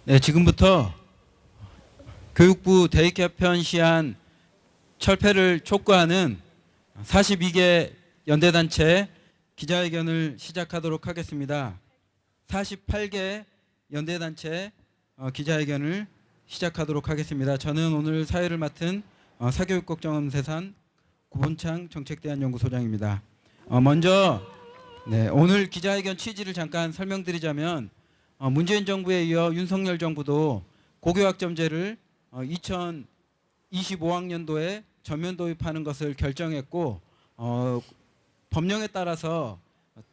네, 지금부터 교육부 대입 개편 시한 철폐를 촉구하는 42개 연대단체 기자회견을 시작하도록 하겠습니다. 48개 연대단체 기자회견을 시작하도록 하겠습니다. 저는 오늘 사회를 맡은 사교육걱정음세산 구본창 정책대안연구소장입니다. 먼저 오늘 기자회견 취지를 잠깐 설명드리자면 문재인 정부에 이어 윤석열 정부도 고교학점제를 2025학년도에 전면 도입하는 것을 결정했고 법령에 따라서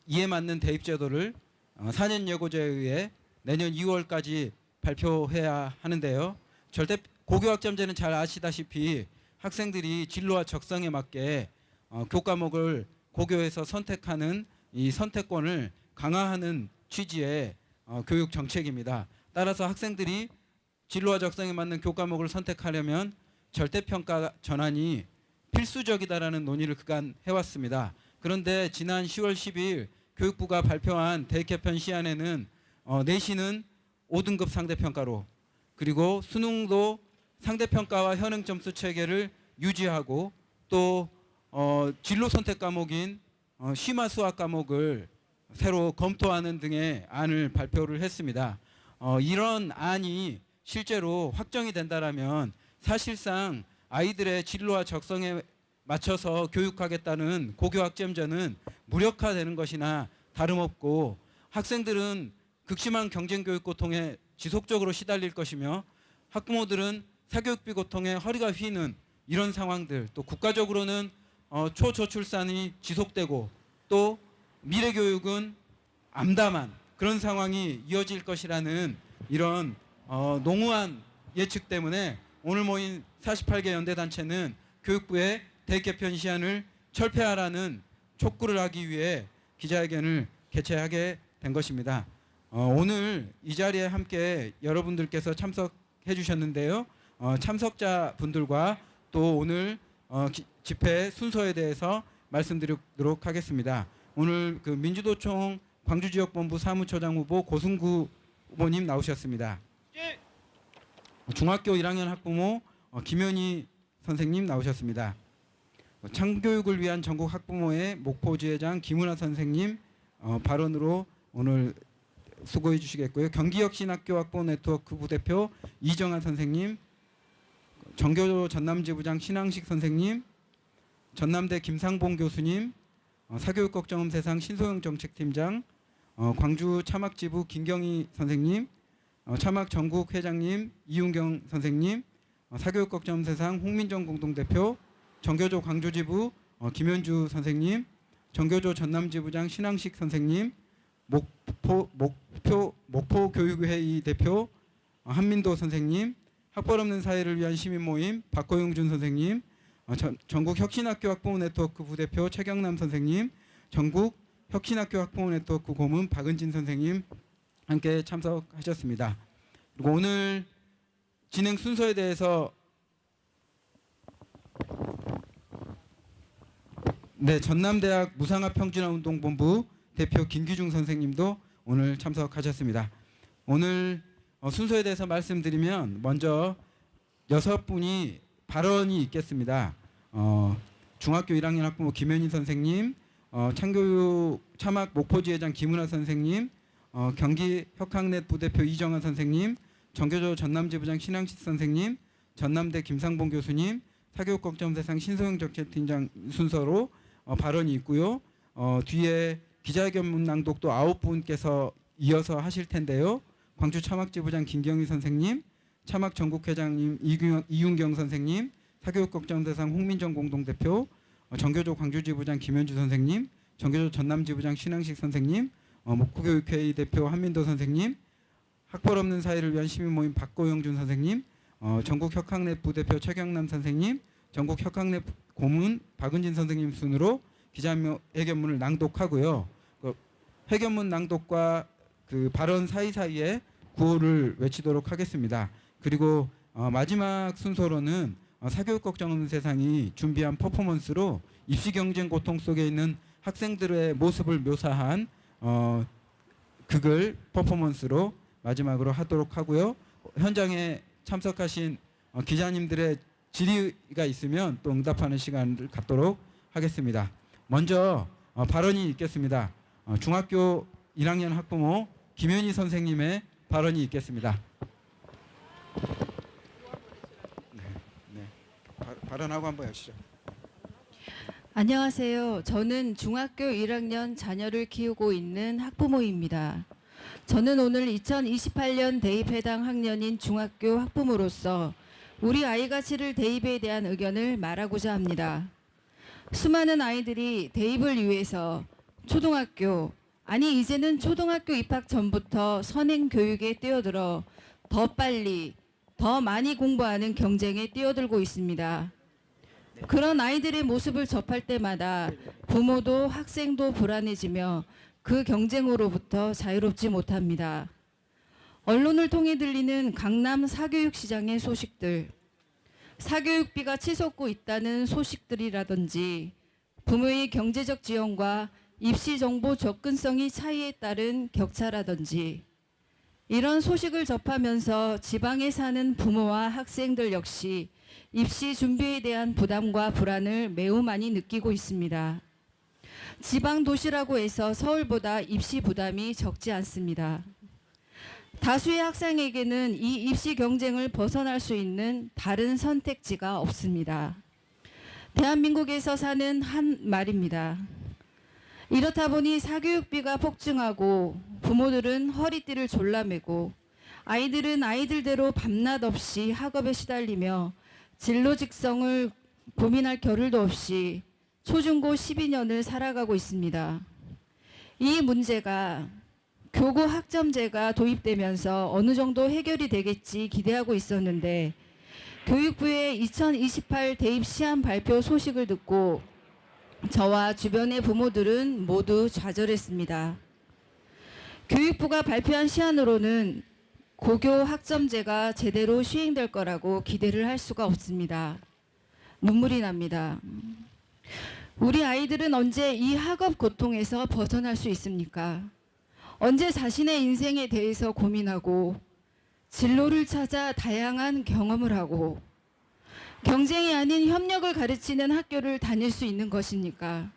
이에 맞는 대입제도를 4년 예고제에 의해 내년 2월까지 발표해야 하는데요. 절대 고교학점제는 잘 아시다시피 학생들이 진로와 적성에 맞게 교과목을 고교에서 선택하는 이 선택권을 강화하는 취지의 교육 정책입니다. 따라서 학생들이 진로와 적성에 맞는 교과목을 선택하려면 절대평가 전환이 필수적이다라는 논의를 그간 해왔습니다. 그런데 지난 10월 10일 교육부가 발표한 대입 개편 시안에는 내신은 5등급 상대평가로, 그리고 수능도 상대평가와 현행 점수 체계를 유지하고, 또 진로 선택 과목인 심화 수학 과목을 새로 검토하는 등의 안을 발표를 했습니다. 이런 안이 실제로 확정이 된다라면 사실상 아이들의 진로와 적성에 맞춰서 교육하겠다는 고교학점제는 무력화되는 것이나 다름없고, 학생들은 극심한 경쟁교육 고통에 지속적으로 시달릴 것이며 학부모들은 사교육비 고통에 허리가 휘는 이런 상황들, 또 국가적으로는 초저출산이 지속되고 또 미래교육은 암담한 그런 상황이 이어질 것이라는 이런 농후한 예측 때문에 오늘 모인 48개 연대단체는 교육부의 대입 개편 시한을 철폐하라는 촉구를 하기 위해 기자회견을 개최하게 된 것입니다. 오늘 이 자리에 함께 여러분들께서 참석해 주셨는데요. 참석자 분들과 또 오늘 집회 순서에 대해서 말씀드리도록 하겠습니다. 오늘 그 민주도총 광주지역본부 사무처장 후보 고승구 후보님 나오셨습니다. 중학교 1학년 학부모 김현희 선생님 나오셨습니다. 창교육을 위한 전국 학부모회 목포지회장 김은하 선생님 발언으로 오늘 수고해 주시겠고요. 경기혁신학교 학부모 네트워크 부대표 이정한 선생님, 정교조 전남지부장 신항식 선생님, 전남대 김상봉 교수님, 사교육걱정음세상 신소영 정책팀장, 광주 차막지부 김경희 선생님, 차막 전국 회장님 이윤경 선생님, 사교육걱정음세상 홍민정 공동대표, 정교조 광주지부 김현주 선생님, 정교조 전남지부장 신항식 선생님, 목포교육회의 대표 한민도 선생님, 학벌 없는 사회를 위한 시민모임 박고용준 선생님, 전국 혁신학교 학부모 네트워크 부대표 최경남 선생님, 전국 혁신학교 학부모 네트워크 고문 박은진 선생님 함께 참석하셨습니다. 그리고 오늘 진행 순서에 대해서 전남대학 무상화평준화운동본부 대표 김기중 선생님도 오늘 참석하셨습니다. 오늘 순서에 대해서 말씀드리면 먼저 6분이 발언이 있겠습니다. 중학교 1학년 학부모 김현희 선생님, 창교육 차막 목포지회장 김은하 선생님, 경기 혁학넷 부대표 이정환 선생님, 정교조 전남지부장 신항식 선생님, 전남대 김상봉 교수님, 사교육걱정음세상 신소영 정책팀장 순서로 발언이 있고요. 뒤에 기자회견문 낭독도 9분께서 이어서 하실 텐데요. 광주 차막지부장 김경희 선생님, 차막 전국회장님 이윤경 선생님, 사교육걱정대상 홍민정 공동대표, 정교조 광주지부장 김현주 선생님, 정교조 전남지부장 신항식 선생님, 목포교육회의 대표 한민도 선생님, 학벌 없는 사회를 위한 시민모임 박고영준 선생님, 전국 혁학넷 부대표 최경남 선생님, 전국 혁학넷 고문 박은진 선생님 순으로 기자회견문을 낭독하고요. 회견문 낭독과 그 발언 사이사이에 구호를 외치도록 하겠습니다. 그리고 마지막 순서로는 사교육걱정음세상이 준비한 퍼포먼스로 입시경쟁 고통 속에 있는 학생들의 모습을 묘사한 극을 퍼포먼스로 마지막으로 하도록 하고요. 현장에 참석하신 기자님들의 질의가 있으면 또 응답하는 시간을 갖도록 하겠습니다. 먼저 발언이 있겠습니다. 중학교 1학년 학부모 김현희 선생님의 발언이 있겠습니다. 발언하고 한번 하시죠. 안녕하세요. 저는 중학교 1학년 자녀를 키우고 있는 학부모입니다. 저는 오늘 2028년 대입 해당 학년인 중학교 학부모로서 우리 아이가 치를 대입에 대한 의견을 말하고자 합니다. 수많은 아이들이 대입을 위해서 초등학교, 아니 이제는 초등학교 입학 전부터 선행 교육에 뛰어들어 더 빨리, 더 많이 공부하는 경쟁에 뛰어들고 있습니다. 그런 아이들의 모습을 접할 때마다 부모도 학생도 불안해지며 그 경쟁으로부터 자유롭지 못합니다. 언론을 통해 들리는 강남 사교육 시장의 소식들, 사교육비가 치솟고 있다는 소식들이라든지 부모의 경제적 지원과 입시 정보 접근성이 차이에 따른 격차라든지 이런 소식을 접하면서 지방에 사는 부모와 학생들 역시 입시 준비에 대한 부담과 불안을 매우 많이 느끼고 있습니다. 지방 도시라고 해서 서울보다 입시 부담이 적지 않습니다. 다수의 학생에게는 이 입시 경쟁을 벗어날 수 있는 다른 선택지가 없습니다. 대한민국에서 사는 한 말입니다. 이렇다 보니 사교육비가 폭증하고 부모들은 허리띠를 졸라매고 아이들은 아이들대로 밤낮 없이 학업에 시달리며 진로 직성을 고민할 겨를도 없이 초중고 12년을 살아가고 있습니다. 이 문제가 교구 학점제가 도입되면서 어느 정도 해결이 되겠지 기대하고 있었는데 교육부의 2028 대입 시한 발표 소식을 듣고 저와 주변의 부모들은 모두 좌절했습니다. 교육부가 발표한 시한으로는 고교 학점제가 제대로 시행될 거라고 기대를 할 수가 없습니다. 눈물이 납니다. 우리 아이들은 언제 이 학업 고통에서 벗어날 수 있습니까? 언제 자신의 인생에 대해서 고민하고 진로를 찾아 다양한 경험을 하고 경쟁이 아닌 협력을 가르치는 학교를 다닐 수 있는 것입니까?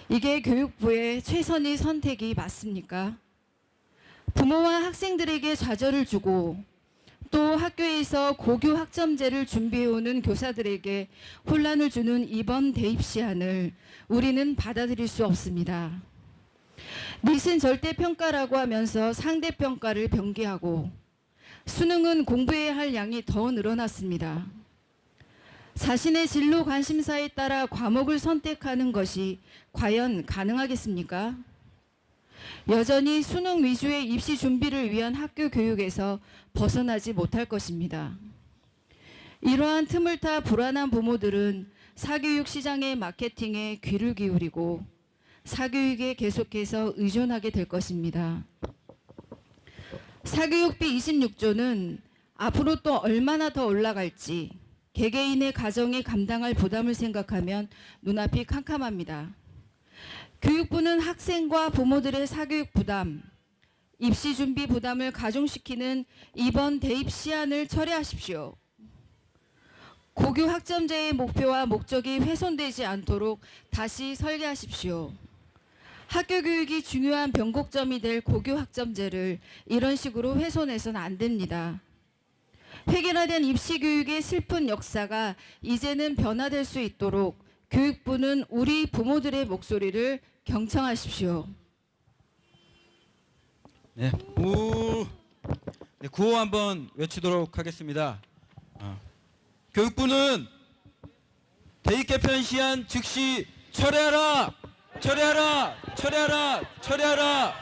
이게 교육부의 최선의 선택이 맞습니까? 부모와 학생들에게 좌절을 주고 또 학교에서 고교 학점제를 준비해오는 교사들에게 혼란을 주는 이번 대입 시한을 우리는 받아들일 수 없습니다. 닛은 절대평가라고 하면서 상대평가를 병기하고 수능은 공부해야 할 양이 더 늘어났습니다. 자신의 진로 관심사에 따라 과목을 선택하는 것이 과연 가능하겠습니까? 여전히 수능 위주의 입시 준비를 위한 학교 교육에서 벗어나지 못할 것입니다. 이러한 틈을 타 불안한 부모들은 사교육 시장의 마케팅에 귀를 기울이고 사교육에 계속해서 의존하게 될 것입니다. 사교육비 26조는 앞으로 또 얼마나 더 올라갈지 개개인의 가정이 감당할 부담을 생각하면 눈앞이 캄캄합니다. 교육부는 학생과 부모들의 사교육 부담, 입시 준비 부담을 가중시키는 이번 대입 시한을 철회하십시오. 고교 학점제의 목표와 목적이 훼손되지 않도록 다시 설계하십시오. 학교 교육이 중요한 변곡점이 될 고교 학점제를 이런 식으로 훼손해서는 안 됩니다. 획일화된 입시 교육의 슬픈 역사가 이제는 변화될 수 있도록 교육부는 우리 부모들의 목소리를 경청하십시오. 네, 구호 한번 외치도록 하겠습니다. 교육부는 대입 개편 시한 즉시 철회하라! 철회하라! 철회하라! 철회하라!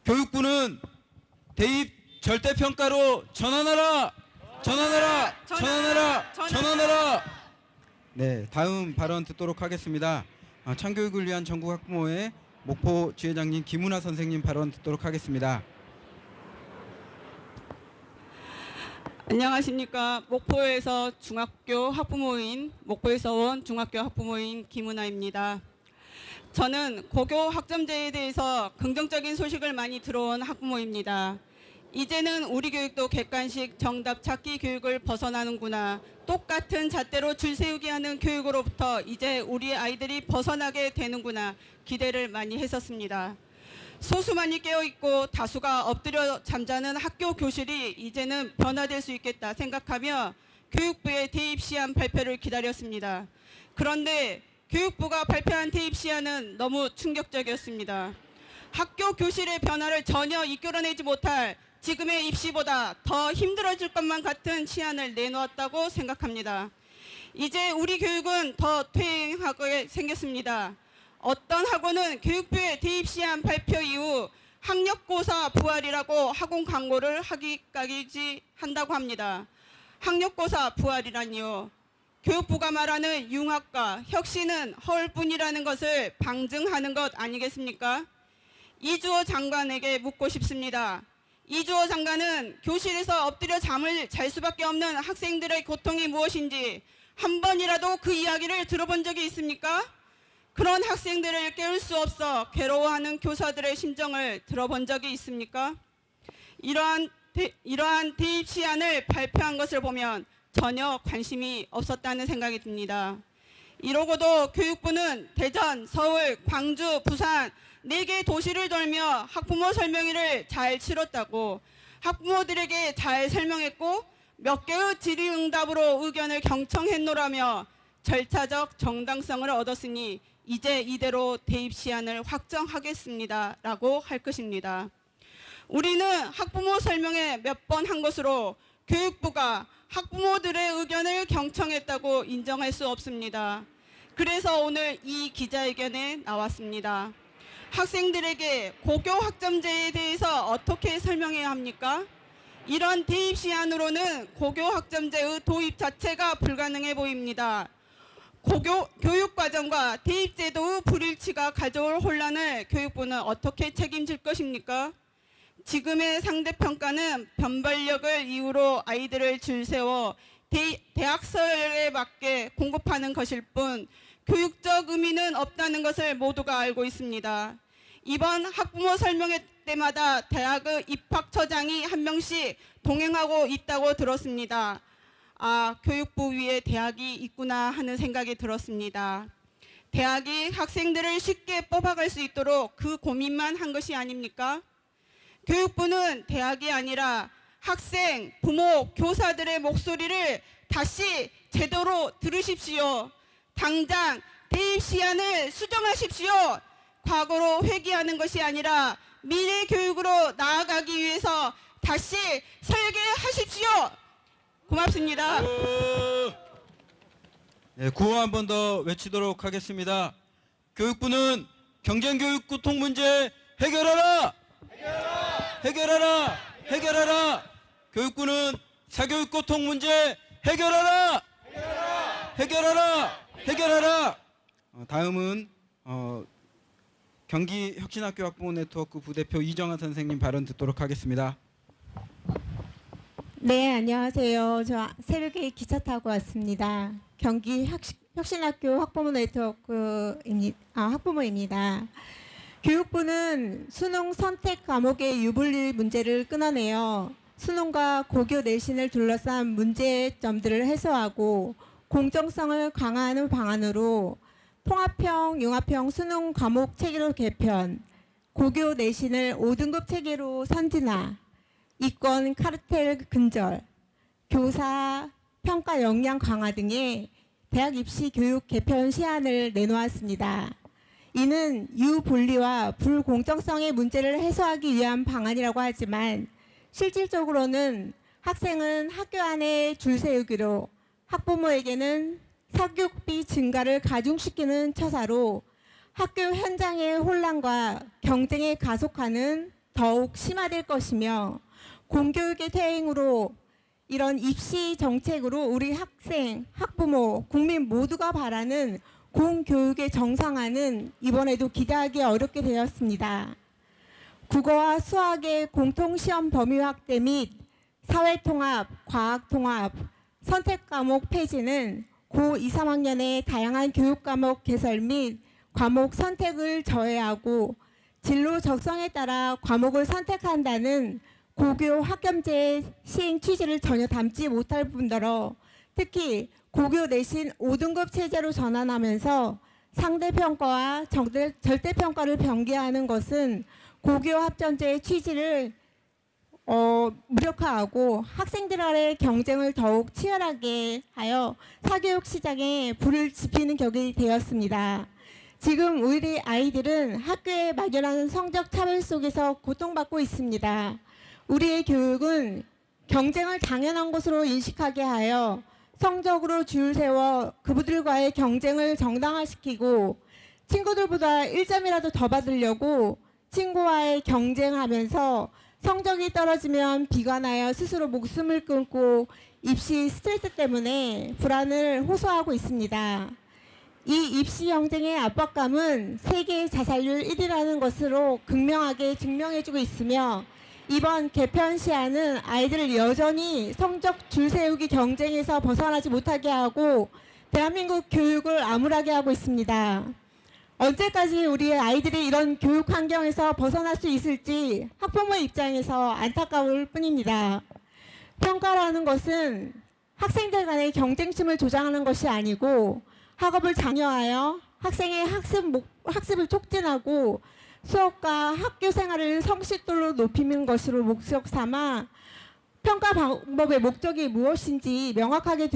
교육부는 대입 절대평가로 전환하라! 전환하라! 전환하라! 전환하라! 네, 다음 발언 듣도록 하겠습니다. 참교육을 위한 전국 학부모회 목포 지회장님 김은하 선생님 발언 듣도록 하겠습니다. 안녕하십니까. 목포에서 중학교 학부모인 목포에서 온 중학교 학부모인 김은하입니다. 저는 고교 학점제에 대해서 긍정적인 소식을 많이 들어온 학부모입니다. 이제는 우리 교육도 객관식 정답 찾기 교육을 벗어나는구나. 똑같은 잣대로 줄 세우게 하는 교육으로부터 이제 우리 아이들이 벗어나게 되는구나. 기대를 많이 했었습니다. 소수만이 깨어있고 다수가 엎드려 잠자는 학교 교실이 이제는 변화될 수 있겠다 생각하며 교육부의 대입 시안 발표를 기다렸습니다. 그런데 교육부가 발표한 대입 시안은 너무 충격적이었습니다. 학교 교실의 변화를 전혀 이끌어내지 못할 지금의 입시보다 더 힘들어질 것만 같은 시안을 내놓았다고 생각합니다. 이제 우리 교육은 더 퇴행하게 생겼습니다. 어떤 학원은 교육부의 대입 시안 발표 이후 학력고사 부활이라고 학원 광고를 하기까지 한다고 합니다. 학력고사 부활이라니요. 교육부가 말하는 융합과 혁신은 허울뿐이라는 것을 방증하는 것 아니겠습니까? 이주호 장관에게 묻고 싶습니다. 이주호 장관은 교실에서 엎드려 잠을 잘 수밖에 없는 학생들의 고통이 무엇인지 한 번이라도 그 이야기를 들어본 적이 있습니까? 그런 학생들을 깨울 수 없어 괴로워하는 교사들의 심정을 들어본 적이 있습니까? 이러한 대입 시안을 발표한 것을 보면 전혀 관심이 없었다는 생각이 듭니다. 이러고도 교육부는 대전, 서울, 광주, 부산 4개 도시를 돌며 학부모 설명회를 잘 치렀다고 학부모들에게 잘 설명했고 몇 개의 질의응답으로 의견을 경청했노라며 절차적 정당성을 얻었으니 이제 이대로 대입 시안을 확정하겠습니다 라고 할 것입니다. 우리는 학부모 설명회 몇 번 한 것으로 교육부가 학부모들의 의견을 경청했다고 인정할 수 없습니다. 그래서 오늘 이 기자회견에 나왔습니다. 학생들에게 고교 학점제에 대해서 어떻게 설명해야 합니까? 이런 대입 시안으로는 고교 학점제의 도입 자체가 불가능해 보입니다. 교육과정과 대입제도의 불일치가 가져올 혼란을 교육부는 어떻게 책임질 것입니까? 지금의 상대평가는 변별력을 이유로 아이들을 줄 세워 대학설에 맞게 공급하는 것일 뿐 교육적 의미는 없다는 것을 모두가 알고 있습니다. 이번 학부모 설명회 때마다 대학의 입학처장이 한 명씩 동행하고 있다고 들었습니다. 아, 교육부 위에 대학이 있구나 하는 생각이 들었습니다. 대학이 학생들을 쉽게 뽑아갈 수 있도록 그 고민만 한 것이 아닙니까? 교육부는 대학이 아니라 학생, 부모, 교사들의 목소리를 다시 제대로 들으십시오. 당장 대입 시안을 수정하십시오. 과거로 회귀하는 것이 아니라 미래 교육으로 나아가기 위해서 다시 설계하십시오. 고맙습니다. 네, 구호 한 번 더 외치도록 하겠습니다. 교육부는 경쟁교육 고통 문제 해결하라! 해결하라! 해결하라! 교육부는 사교육 고통 문제 해결하라! 해결하라! 해결하라! 다음은 경기혁신학교 학부모 네트워크 부대표 이정아 선생님 발언 듣도록 하겠습니다. 네, 안녕하세요. 저 새벽에 기차 타고 왔습니다. 경기 혁신학교 학부모 학부모입니다. 교육부는 수능 선택 과목의 유불리 문제를 끊어내어 수능과 고교 내신을 둘러싼 문제점들을 해소하고 공정성을 강화하는 방안으로 통합형, 융합형 수능 과목 체계로 개편, 고교 내신을 5등급 체계로 선진화, 이권 카르텔 근절, 교사 평가 역량 강화 등의 대학 입시 교육 개편 시안을 내놓았습니다. 이는 유불리와 불공정성의 문제를 해소하기 위한 방안이라고 하지만 실질적으로는 학생은 학교 안에 줄 세우기로 학부모에게는 사교육비 증가를 가중시키는 처사로 학교 현장의 혼란과 경쟁에 가속화는 더욱 심화될 것이며 공교육의 퇴행으로 이런 입시 정책으로 우리 학생, 학부모, 국민 모두가 바라는 공교육의 정상화는 이번에도 기대하기 어렵게 되었습니다. 국어와 수학의 공통시험 범위 확대 및 사회통합, 과학통합, 선택과목 폐지는 고 2, 3학년의 다양한 교육과목 개설 및 과목 선택을 저해하고 진로 적성에 따라 과목을 선택한다는 고교 학점제 시행 취지를 전혀 담지 못할 뿐더러 특히 고교 내신 5등급 체제로 전환하면서 상대평가와 절대평가를 병기하는 것은 고교 학점제의 취지를 무력화하고 학생들 간의 경쟁을 더욱 치열하게 하여 사교육 시장에 불을 지피는 격이 되었습니다. 지금 우리 아이들은 학교에 막연한 성적 차별 속에서 고통받고 있습니다. 우리의 교육은 경쟁을 당연한 것으로 인식하게 하여 성적으로 줄 세워 그분들과의 경쟁을 정당화시키고 친구들보다 1점이라도 더 받으려고 친구와의 경쟁하면서 성적이 떨어지면 비관하여 스스로 목숨을 끊고 입시 스트레스 때문에 불안을 호소하고 있습니다. 이 입시 경쟁의 압박감은 세계 자살률 1위라는 것으로 극명하게 증명해주고 있으며 이번 개편 시안은 아이들을 여전히 성적 줄 세우기 경쟁에서 벗어나지 못하게 하고 대한민국 교육을 암울하게 하고 있습니다. 언제까지 우리의 아이들이 이런 교육 환경에서 벗어날 수 있을지 학부모 입장에서 안타까울 뿐입니다. 평가라는 것은 학생들 간의 경쟁심을 조장하는 것이 아니고 학업을 장려하여 학생의 학습을 촉진하고 수업과 학교 생활을 성실도로 높이는 것으로 목적 삼아 평가 방법의 목적이 무엇인지 명확하게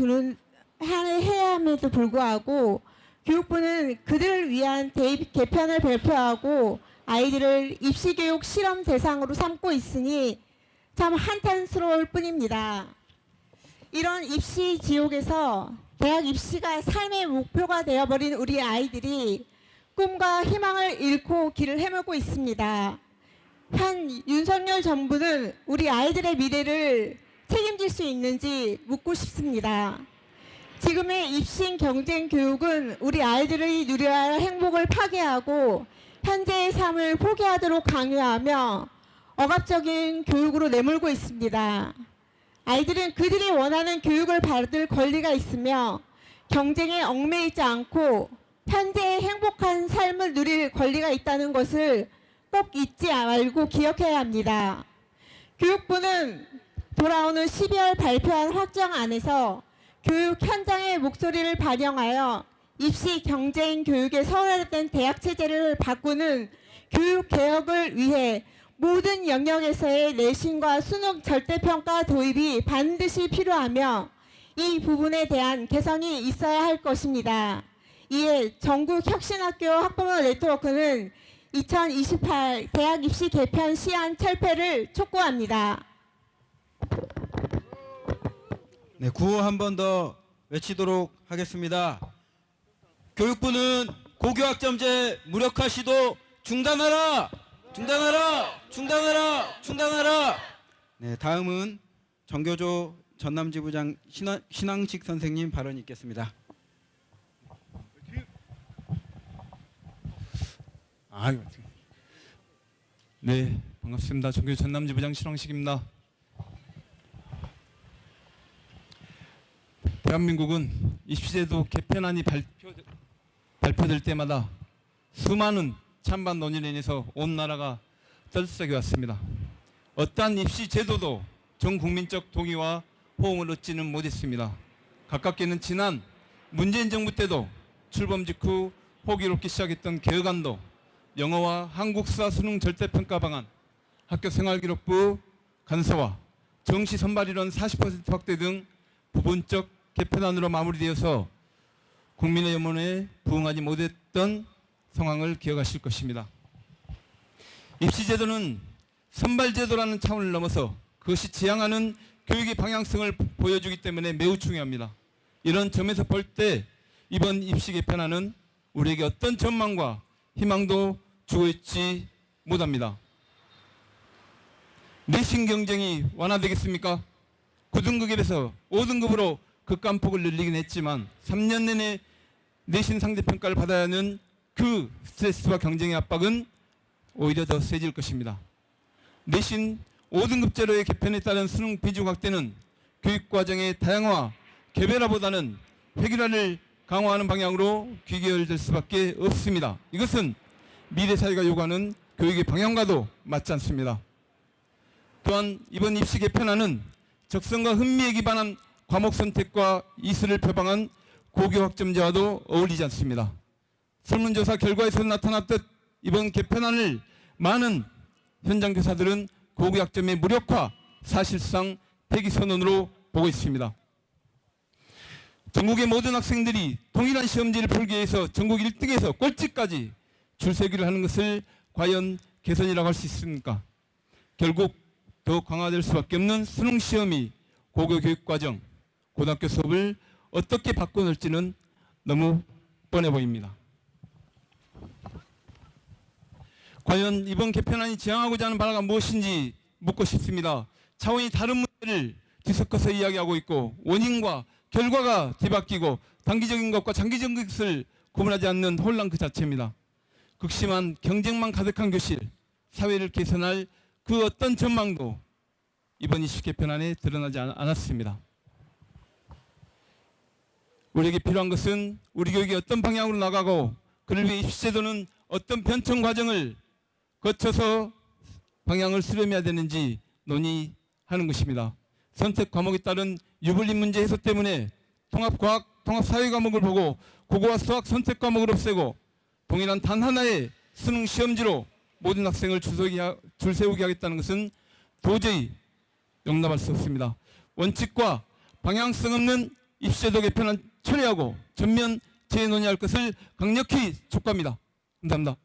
해야 함에도 불구하고 교육부는 그들을 위한 대입 개편을 발표하고 아이들을 입시교육 실험 대상으로 삼고 있으니 참 한탄스러울 뿐입니다. 이런 입시 지옥에서 대학 입시가 삶의 목표가 되어버린 우리 아이들이 꿈과 희망을 잃고 길을 헤매고 있습니다. 현 윤석열 정부는 우리 아이들의 미래를 책임질 수 있는지 묻고 싶습니다. 지금의 입시 경쟁 교육은 우리 아이들이 누려야 할 행복을 파괴하고 현재의 삶을 포기하도록 강요하며 억압적인 교육으로 내몰고 있습니다. 아이들은 그들이 원하는 교육을 받을 권리가 있으며 경쟁에 얽매이지 않고 현재의 행복한 삶을 누릴 권리가 있다는 것을 꼭 잊지 말고 기억해야 합니다. 교육부는 돌아오는 12월 발표한 확정안에서 교육 현장의 목소리를 반영하여 입시 경쟁 교육의 서열화된 대학 체제를 바꾸는 교육 개혁을 위해 모든 영역에서의 내신과 수능 절대평가 도입이 반드시 필요하며 이 부분에 대한 개선이 있어야 할 것입니다. 이에 전국혁신학교 학부모 네트워크는 2028 대학 입시 개편 시안 철폐를 촉구합니다. 네, 구호 한 번 더 외치도록 하겠습니다. 교육부는 고교학점제 무력화 시도 중단하라! 중단하라! 중단하라! 중단하라! 네, 다음은 정교조 전남지부장 신앙식 선생님 발언이 있겠습니다. 네, 반갑습니다. 정교조 전남지부장 신앙식입니다. 대한민국은 입시제도 개편안이 발표될 때마다 수많은 찬반 논의로 인해서 온 나라가 떨썩여 왔습니다. 어떠한 입시제도도 전 국민적 동의와 호응을 얻지는 못했습니다. 가깝게는 지난 문재인 정부 때도 출범 직후 호기롭게 시작했던 개혁안도 영어와 한국 수학 수능 절대평가 방안, 학교생활기록부 간소화, 정시 선발인원 40% 확대 등 부분적 개편안으로 마무리되어서 국민의 염원에 부응하지 못했던 상황을 기억하실 것입니다. 입시제도는 선발제도라는 차원을 넘어서 그것이 지향하는 교육의 방향성을 보여주기 때문에 매우 중요합니다. 이런 점에서 볼 때 이번 입시 개편안은 우리에게 어떤 전망과 희망도 주고 있지 못합니다. 내신 경쟁이 완화되겠습니까? 9등급에서 5등급으로 극간폭을 늘리긴 했지만 3년 내내 내신 상대평가를 받아야 하는 그 스트레스와 경쟁의 압박은 오히려 더 세질 것입니다. 내신 5등급제로의 개편에 따른 수능 비중 확대는 교육과정의 다양화, 개별화보다는 획일화를 강화하는 방향으로 귀결될 수밖에 없습니다. 이것은 미래 사회가 요구하는 교육의 방향과도 맞지 않습니다. 또한 이번 입시 개편안은 적성과 흥미에 기반한 과목 선택과 이수를 표방한 고교 학점제와도 어울리지 않습니다. 설문조사 결과에서 나타났듯 이번 개편안을 많은 현장 교사들은 고교 학점의 무력화, 사실상 폐기 선언으로 보고 있습니다. 전국의 모든 학생들이 동일한 시험지를 풀기 위해서 전국 1등에서 꼴찌까지 줄서기를 하는 것을 과연 개선이라고 할 수 있습니까? 결국 더욱 강화될 수밖에 없는 수능 시험이 고교 교육과정, 고등학교 수업을 어떻게 바꿔놓을지는 너무 뻔해 보입니다. 과연 이번 개편안이 지향하고자 하는 바가 무엇인지 묻고 싶습니다. 차원이 다른 문제를 뒤섞어서 이야기하고 있고 원인과 결과가 뒤바뀌고 단기적인 것과 장기적인 것을 구분하지 않는 혼란 그 자체입니다. 극심한 경쟁만 가득한 교실, 사회를 개선할 그 어떤 전망도 이번 입시 개편안에 드러나지 않았습니다. 우리에게 필요한 것은 우리 교육이 어떤 방향으로 나가고 그를 위해 입시제도는 어떤 변천 과정을 거쳐서 방향을 수렴해야 되는지 논의하는 것입니다. 선택 과목에 따른 유불리 문제 해소 때문에 통합과학, 통합사회 과목을 보고 국어와 수학 선택 과목을 없애고 동일한 단 하나의 수능 시험지로 모든 학생을 줄 세우게 하겠다는 것은 도저히 용납할 수 없습니다. 원칙과 방향성 없는 입시제도 개편안 철회하고 전면 재논의할 것을 강력히 촉구합니다. 감사합니다.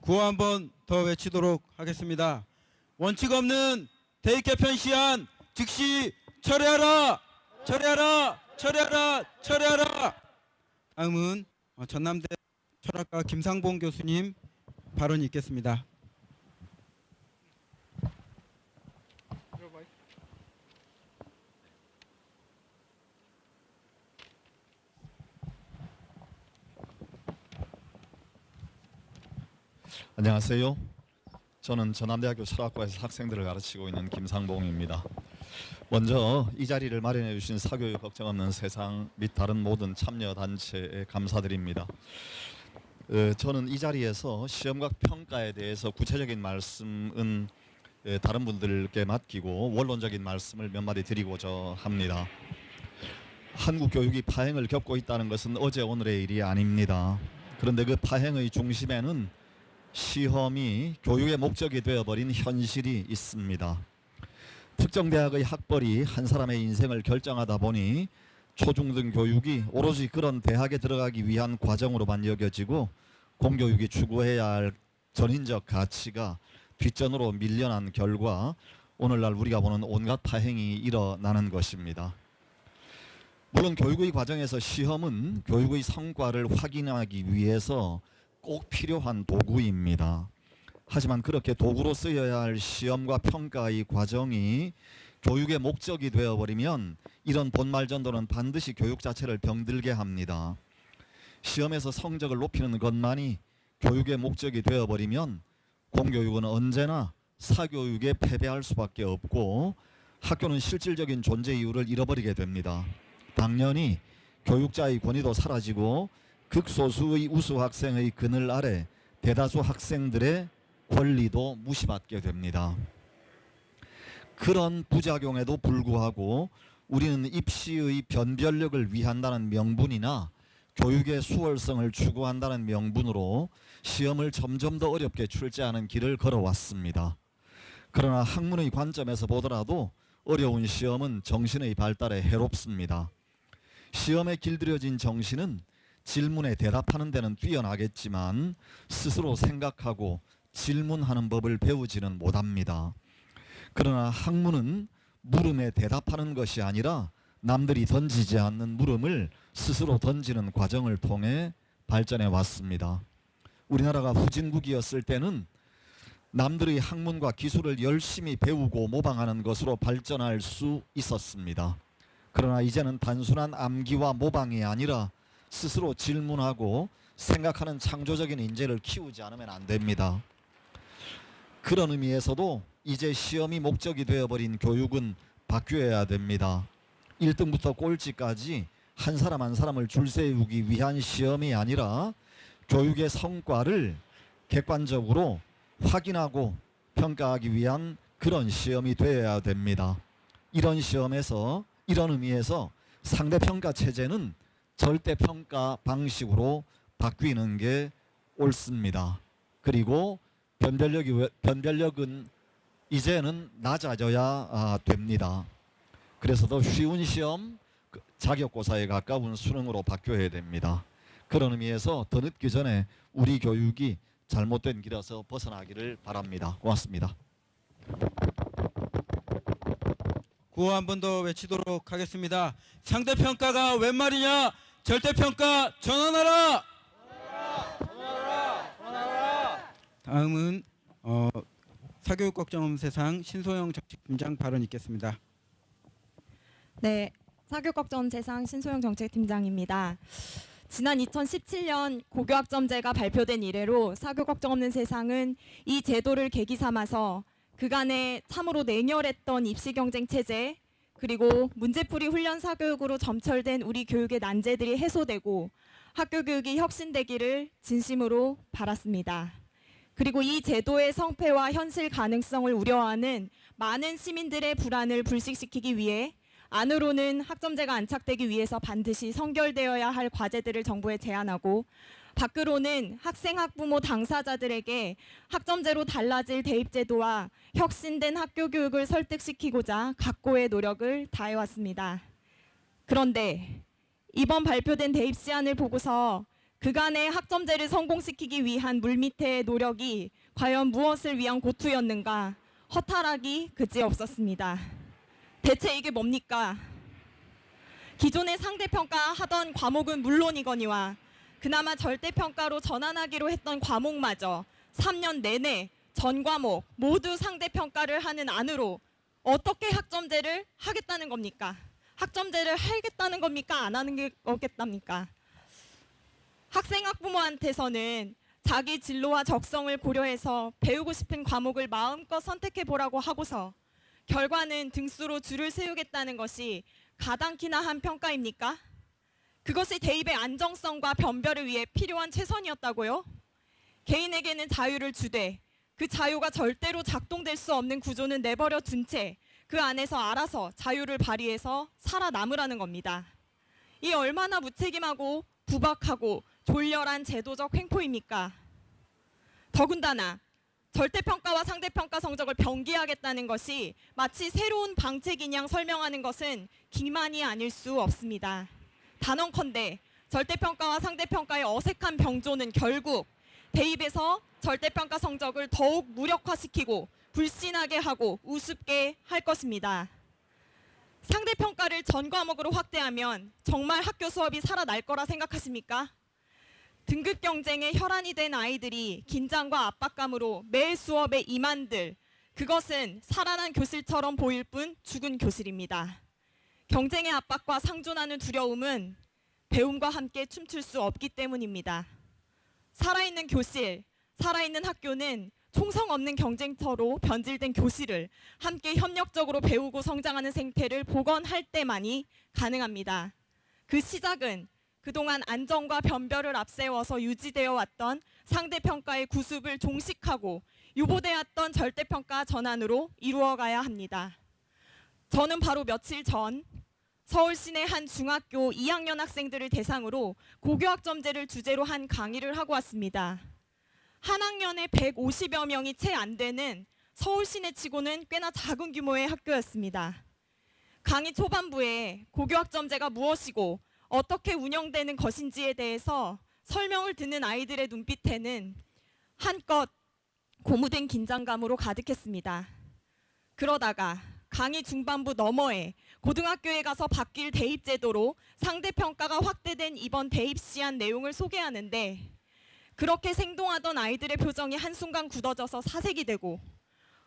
구호 한번 더 외치도록 하겠습니다. 원칙 없는 대입 개편 시한 즉시 철회하라! 철회하라! 철회하라! 철회하라! 다음은 전남대 철학과 김상봉 교수님 발언이 있겠습니다. 안녕하세요. 저는 전남대학교 철학과에서 학생들을 가르치고 있는 김상봉입니다. 먼저 이 자리를 마련해 주신 사교육 걱정 없는 세상 및 다른 모든 참여단체에 감사드립니다. 저는 이 자리에서 시험과 평가에 대해서 구체적인 말씀은 다른 분들께 맡기고 원론적인 말씀을 몇 마디 드리고자 합니다. 한국 교육이 파행을 겪고 있다는 것은 어제 오늘의 일이 아닙니다. 그런데 그 파행의 중심에는 시험이 교육의 목적이 되어버린 현실이 있습니다. 특정 대학의 학벌이 한 사람의 인생을 결정하다 보니 초중등 교육이 오로지 그런 대학에 들어가기 위한 과정으로만 여겨지고 공교육이 추구해야 할 전인적 가치가 뒷전으로 밀려난 결과 오늘날 우리가 보는 온갖 파행이 일어나는 것입니다. 물론 교육의 과정에서 시험은 교육의 성과를 확인하기 위해서 꼭 필요한 도구입니다. 하지만 그렇게 도구로 쓰여야 할 시험과 평가의 과정이 교육의 목적이 되어버리면 이런 본말전도는 반드시 교육 자체를 병들게 합니다. 시험에서 성적을 높이는 것만이 교육의 목적이 되어버리면 공교육은 언제나 사교육에 패배할 수밖에 없고 학교는 실질적인 존재 이유를 잃어버리게 됩니다. 당연히 교육자의 권위도 사라지고 극소수의 우수 학생의 그늘 아래 대다수 학생들의 권리도 무시받게 됩니다. 그런 부작용에도 불구하고 우리는 입시의 변별력을 위한다는 명분이나 교육의 수월성을 추구한다는 명분으로 시험을 점점 더 어렵게 출제하는 길을 걸어왔습니다. 그러나 학문의 관점에서 보더라도 어려운 시험은 정신의 발달에 해롭습니다. 시험에 길들여진 정신은 질문에 대답하는 데는 뛰어나겠지만 스스로 생각하고 질문하는 법을 배우지는 못합니다. 그러나 학문은 물음에 대답하는 것이 아니라 남들이 던지지 않는 물음을 스스로 던지는 과정을 통해 발전해 왔습니다. 우리나라가 후진국이었을 때는 남들의 학문과 기술을 열심히 배우고 모방하는 것으로 발전할 수 있었습니다. 그러나 이제는 단순한 암기와 모방이 아니라 스스로 질문하고 생각하는 창조적인 인재를 키우지 않으면 안 됩니다. 그런 의미에서도 이제 시험이 목적이 되어버린 교육은 바뀌어야 됩니다. 1등부터 꼴찌까지 한 사람 한 사람을 줄 세우기 위한 시험이 아니라 교육의 성과를 객관적으로 확인하고 평가하기 위한 그런 시험이 되어야 됩니다. 이런 시험에서 이런 의미에서 상대평가 체제는 절대평가 방식으로 바뀌는 게 옳습니다. 그리고 변별력은 이제는 낮아져야 됩니다. 그래서 더 쉬운 시험, 자격고사에 가까운 수능으로 바뀌어야 됩니다. 그런 의미에서 더 늦기 전에 우리 교육이 잘못된 길에서 벗어나기를 바랍니다. 고맙습니다. 구호 한 번 더 외치도록 하겠습니다. 상대평가가 웬 말이냐? 절대평가 전환하라! 다음은 사교육 걱정 없는 세상 신소영 정책팀장 발언 있겠습니다. 네, 사교육 걱정 세상 신소영 정책팀장입니다. 지난 2017년 고교학점제가 발표된 이래로 사교육 걱정 없는 세상은 이 제도를 계기 삼아서 그간에 참으로 냉혈했던 입시 경쟁 체제, 그리고 문제풀이 훈련 사교육으로 점철된 우리 교육의 난제들이 해소되고 학교 교육이 혁신되기를 진심으로 바랐습니다. 그리고 이 제도의 성패와 현실 가능성을 우려하는 많은 시민들의 불안을 불식시키기 위해 안으로는 학점제가 안착되기 위해서 반드시 선결되어야 할 과제들을 정부에 제안하고, 밖으로는 학생, 학부모, 당사자들에게 학점제로 달라질 대입제도와 혁신된 학교 교육을 설득시키고자 각고의 노력을 다해왔습니다. 그런데 이번 발표된 대입 시안을 보고서 그간의 학점제를 성공시키기 위한 물밑의 노력이 과연 무엇을 위한 고투였는가 허탈하기 그지없었습니다. 대체 이게 뭡니까? 기존의 상대평가 하던 과목은 물론이거니와 그나마 절대평가로 전환하기로 했던 과목마저 3년 내내 전 과목 모두 상대평가를 하는 안으로 어떻게 학점제를 하겠다는 겁니까? 학점제를 하겠다는 겁니까? 안 하는 게 없겠답니까? 학생 학부모한테서는 자기 진로와 적성을 고려해서 배우고 싶은 과목을 마음껏 선택해 보라고 하고서 결과는 등수로 줄을 세우겠다는 것이 가당키나 한 평가입니까? 그것이 대입의 안정성과 변별을 위해 필요한 최선이었다고요? 개인에게는 자유를 주되 그 자유가 절대로 작동될 수 없는 구조는 내버려 둔 채 그 안에서 알아서 자유를 발휘해서 살아남으라는 겁니다. 이 얼마나 무책임하고 부박하고 졸렬한 제도적 횡포입니까? 더군다나 절대평가와 상대평가 성적을 병기하겠다는 것이 마치 새로운 방책인 양 설명하는 것은 기만이 아닐 수 없습니다. 단언컨대 절대평가와 상대평가의 어색한 병조는 결국 대입에서 절대평가 성적을 더욱 무력화시키고 불신하게 하고 우습게 할 것입니다. 상대평가를 전 과목으로 확대하면 정말 학교 수업이 살아날 거라 생각하십니까? 등급 경쟁에 혈안이 된 아이들이 긴장과 압박감으로 매 수업에 임한들, 그것은 살아난 교실처럼 보일 뿐 죽은 교실입니다. 경쟁의 압박과 상존하는 두려움은 배움과 함께 춤출 수 없기 때문입니다. 살아있는 교실, 살아있는 학교는 총성 없는 경쟁터로 변질된 교실을 함께 협력적으로 배우고 성장하는 생태를 복원할 때만이 가능합니다. 그 시작은 그동안 안정과 변별을 앞세워서 유지되어 왔던 상대평가의 구습을 종식하고 유보되었던 절대평가 전환으로 이루어가야 합니다. 저는 바로 며칠 전 서울 시내 한 중학교 2학년 학생들을 대상으로 고교학점제를 주제로 한 강의를 하고 왔습니다. 한 학년에 150여 명이 채 안 되는 서울 시내 치고는 꽤나 작은 규모의 학교였습니다. 강의 초반부에 고교학점제가 무엇이고 어떻게 운영되는 것인지에 대해서 설명을 듣는 아이들의 눈빛에는 한껏 고무된 긴장감으로 가득했습니다. 그러다가 강의 중반부 너머에 고등학교에 가서 바뀔 대입제도로 상대평가가 확대된 이번 대입 시안 내용을 소개하는데, 그렇게 생동하던 아이들의 표정이 한순간 굳어져서 사색이 되고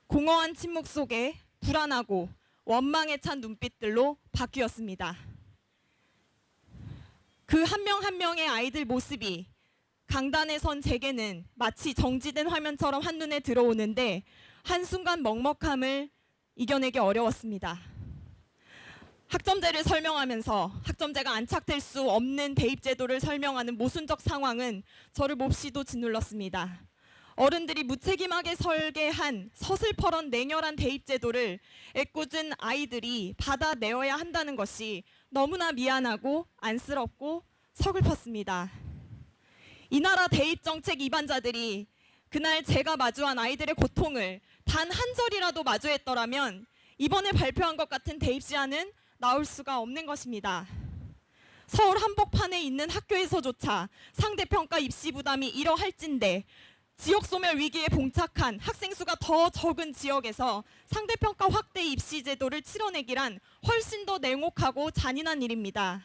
공허한 침묵 속에 불안하고 원망에 찬 눈빛들로 바뀌었습니다. 그 한 명 한 명의 아이들 모습이 강단에 선 제게는 마치 정지된 화면처럼 한눈에 들어오는데 한순간 먹먹함을 이겨내기 어려웠습니다. 학점제를 설명하면서 학점제가 안착될 수 없는 대입제도를 설명하는 모순적 상황은 저를 몹시도 짓눌렀습니다. 어른들이 무책임하게 설계한 서슬퍼런 냉혈한 대입제도를 애꿎은 아이들이 받아내어야 한다는 것이 너무나 미안하고 안쓰럽고 서글펐습니다. 이 나라 대입정책 이반자들이 그날 제가 마주한 아이들의 고통을 단 한 절이라도 마주했더라면 이번에 발표한 것 같은 대입 시안은 나올 수가 없는 것입니다. 서울 한복판에 있는 학교에서조차 상대평가 입시 부담이 이러할진데 지역 소멸 위기에 봉착한 학생 수가 더 적은 지역에서 상대평가 확대 입시 제도를 치러내기란 훨씬 더 냉혹하고 잔인한 일입니다.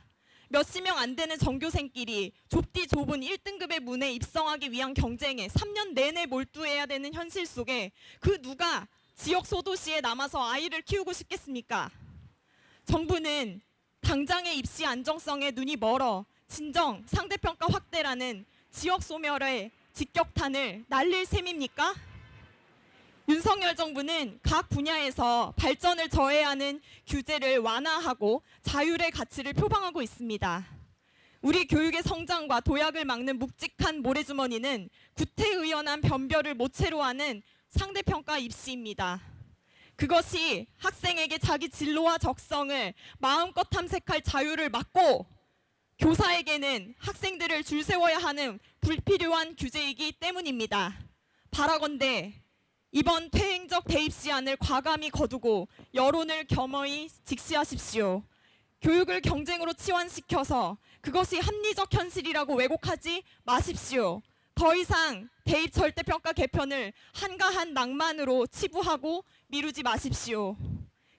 몇십 명 안 되는 전교생끼리 좁디 좁은 1등급의 문에 입성하기 위한 경쟁에 3년 내내 몰두해야 되는 현실 속에 그 누가 지역 소도시에 남아서 아이를 키우고 싶겠습니까? 정부는 당장의 입시 안정성에 눈이 멀어 진정 상대평가 확대라는 지역 소멸의 직격탄을 날릴 셈입니까? 윤석열 정부는 각 분야에서 발전을 저해하는 규제를 완화하고 자율의 가치를 표방하고 있습니다. 우리 교육의 성장과 도약을 막는 묵직한 모래주머니는 구태의연한 변별을 모체로 하는 상대평가 입시입니다. 그것이 학생에게 자기 진로와 적성을 마음껏 탐색할 자유를 막고 교사에게는 학생들을 줄 세워야 하는 불필요한 규제이기 때문입니다. 바라건대 이번 퇴행적 대입 시안을 과감히 거두고 여론을 겸허히 직시하십시오. 교육을 경쟁으로 치환시켜서 그것이 합리적 현실이라고 왜곡하지 마십시오. 더 이상 대입 절대평가 개편을 한가한 낭만으로 치부하고 미루지 마십시오.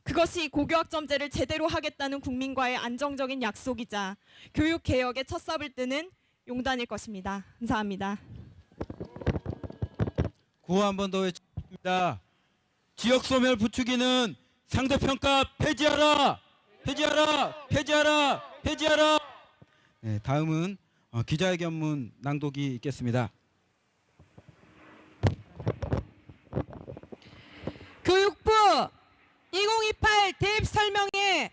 그것이 고교학점제를 제대로 하겠다는 국민과의 안정적인 약속이자 교육개혁의 첫 삽을 뜨는 용단일 것입니다. 감사합니다. 구호 한 번 더 외칩니다. 지역소멸 부추기는 상대평가 폐지하라! 폐지하라! 폐지하라! 폐지하라! 네, 다음은 기자회견문 낭독이 있겠습니다. 교육부 2028 대입 설명에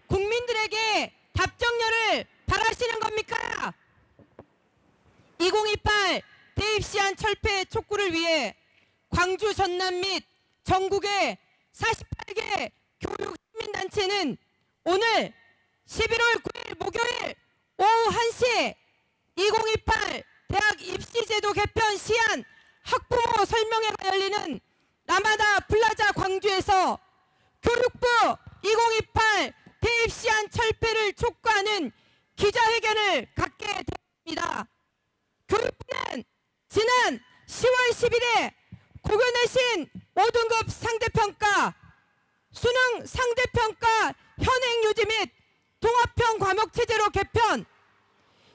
국민들에게 답정너를 바라시는 겁니까? 2028 대입 시안 철폐 촉구를 위해 광주 전남 및 전국의 48개 교육 시민단체는 오늘 11월 9일 목요일 오후 1시 2028 대학 입시제도 개편 시안 학부모 설명회가 열리는 라마다 플라자 광주에서 교육부 2028 대입 시안 철폐를 촉구하는 기자회견을 갖게 되었습니다. 교육부는 지난 10월 10일에 고교 내신 5등급 상대평가, 수능 상대평가 현행 유지 및 통합형 과목체제로 개편,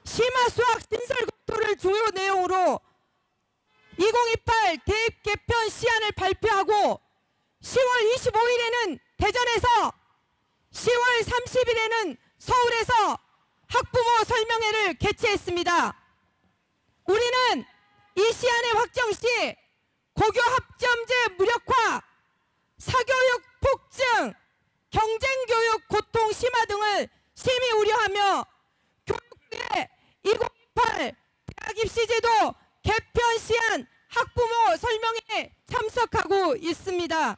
심화수학 신설검토를 주요 내용으로 2028 대입 개편 시안을 발표하고 10월 25일에는 대전에서 10월 30일에는 서울에서 학부모 설명회를 개최했습니다. 우리는 이 시안의 확정 시 고교 합점제 무력화, 사교육 폭증, 경쟁교육 고통 심화 등을 심히 우려하며 교육부의 2028 대학 입시제도 개편 시안 학부모 설명회에 참석하고 있습니다.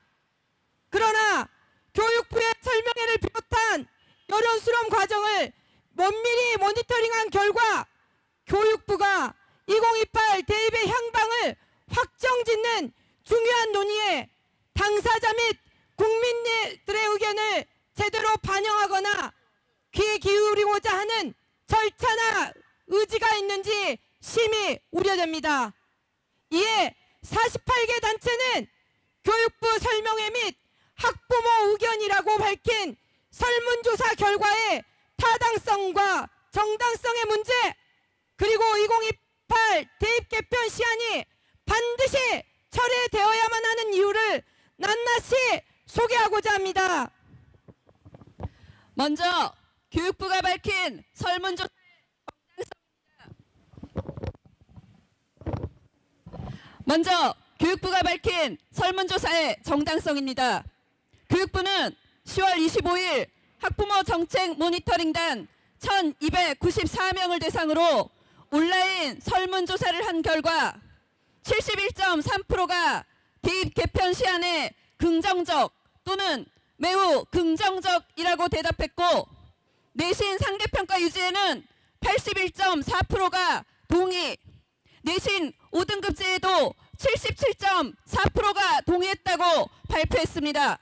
그러나 교육부의 설명회를 비롯한 여론 수렴 과정을 면밀히 모니터링한 결과 교육부가 2028 대입의 향방을 확정짓는 중요한 논의에 당사자 및 국민들의 의견을 제대로 반영하거나 귀 기울이고자 하는 절차나 의지가 있는지 심히 우려됩니다. 이에 48개 단체는 교육부 설명회 및 학부모 의견이라고 밝힌 설문조사 결과의 타당성과 정당성의 문제, 그리고 2028 대입 개편 시안이 반드시 철회되어야만 하는 이유를 낱낱이 소개하고자 합니다. 먼저 교육부가 밝힌 설문조사 설문조사의 정당성입니다. 교육부는 10월 25일 학부모 정책 모니터링단 1294명을 대상으로 온라인 설문조사를 한 결과 71.3%가 대입 개편 시한에 긍정적 또는 매우 긍정적이라고 대답했고, 내신 상대평가 유지에는 81.4%가 동의, 내신 5등급제에도 77.4%가 동의했다고 발표했습니다.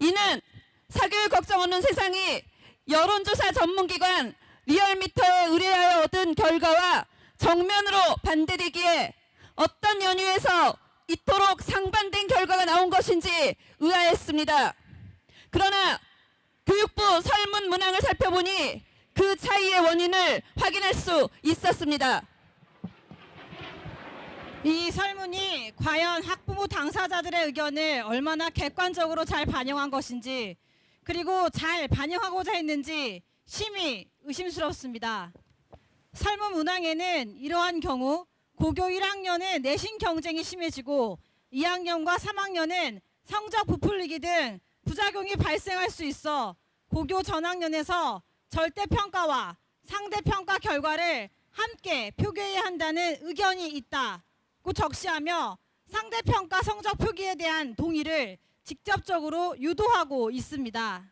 이는 사교육 걱정 없는 세상이 여론조사 전문기관 리얼미터에 의뢰하여 얻은 결과와 정면으로 반대되기에 어떤 연유에서 이토록 상반된 결과가 나온 것인지 의아했습니다. 그러나 교육부 설문 문항을 살펴보니 그 차이의 원인을 확인할 수 있었습니다. 이 설문이 과연 학부모 당사자들의 의견을 얼마나 객관적으로 잘 반영한 것인지, 그리고 잘 반영하고자 했는지 심히 의심스럽습니다. 설문 문항에는 이러한 경우 고교 1학년은 내신 경쟁이 심해지고 2학년과 3학년은 성적 부풀리기 등 부작용이 발생할 수 있어 고교 전학년에서 절대평가와 상대평가 결과를 함께 표기해야 한다는 의견이 있다고 적시하며 상대평가 성적 표기에 대한 동의를 직접적으로 유도하고 있습니다.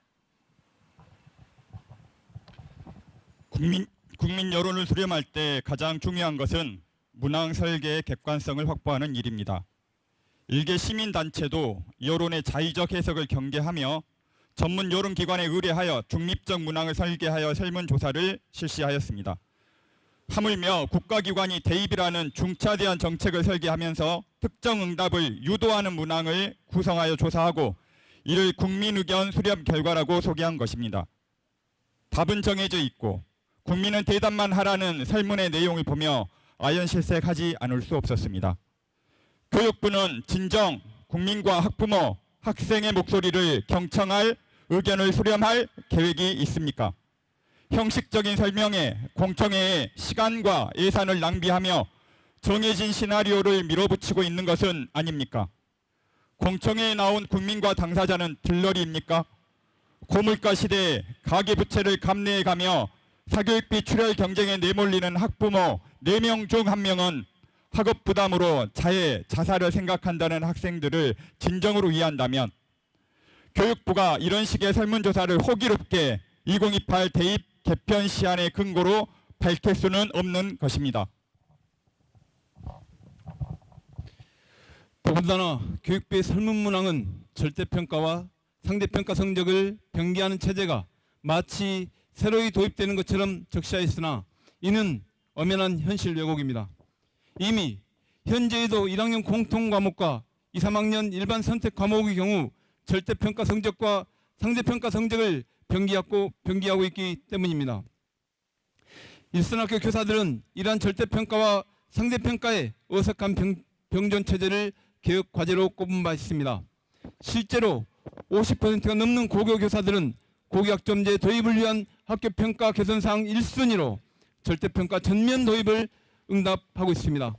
국민 여론을 수렴할 때 가장 중요한 것은 문항 설계의 객관성을 확보하는 일입니다. 일개 시민단체도 여론의 자의적 해석을 경계하며 전문 여론기관에 의뢰하여 중립적 문항을 설계하여 설문조사를 실시하였습니다. 하물며 국가기관이 대입이라는 중차대한 정책을 설계하면서 특정 응답을 유도하는 문항을 구성하여 조사하고 이를 국민 의견 수렴 결과라고 소개한 것입니다. 답은 정해져 있고 국민은 대답만 하라는 설문의 내용을 보며 아연실색하지 않을 수 없었습니다. 교육부는 진정 국민과 학부모, 학생의 목소리를 경청할 의견을 수렴할 계획이 있습니까? 형식적인 설명에 공청회에 시간과 예산을 낭비하며 정해진 시나리오를 밀어붙이고 있는 것은 아닙니까? 공청회에 나온 국민과 당사자는 들러리입니까? 고물가 시대에 가계부채를 감내해가며 사교육비 출혈 경쟁에 내몰리는 학부모 4명 중 1명은 학업 부담으로 자살을 생각한다는 학생들을 진정으로 이해한다면 교육부가 이런 식의 설문조사를 호기롭게 2028 대입 개편 시한의 근거로 밝힐 수는 없는 것입니다. 더군다나 교육부의 설문 문항은 절대평가와 상대평가 성적을 병기하는 체제가 마치 새로이 도입되는 것처럼 적시하였으나 이는 엄연한 현실 왜곡입니다. 이미 현재에도 1학년 공통과목과 2, 3학년 일반 선택 과목의 경우 절대평가 성적과 상대평가 성적을 병기하고 있기 때문입니다. 일선학교 교사들은 이러한 절대평가와 상대평가의 어색한 병존 체제를 교육 과제로 꼽은 바 있습니다. 실제로 50%가 넘는 고교 교사들은 고교학점제 도입을 위한 학교평가 개선사항 1순위로 절대평가 전면 도입을 응답하고 있습니다.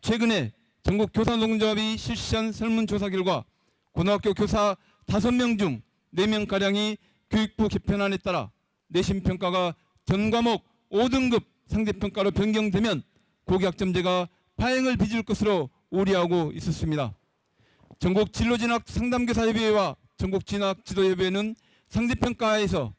최근에 전국 교사노동조합이 실시한 설문조사 결과 고등학교 교사 5명 중 4명가량이 교육부 개편안에 따라 내신평가가 전 과목 5등급 상대평가로 변경되면 고교학점제가 파행을 빚을 것으로 우려하고 있었습니다. 전국 진로진학 상담교사협의회와 전국 진학지도협의회는 상대평가에서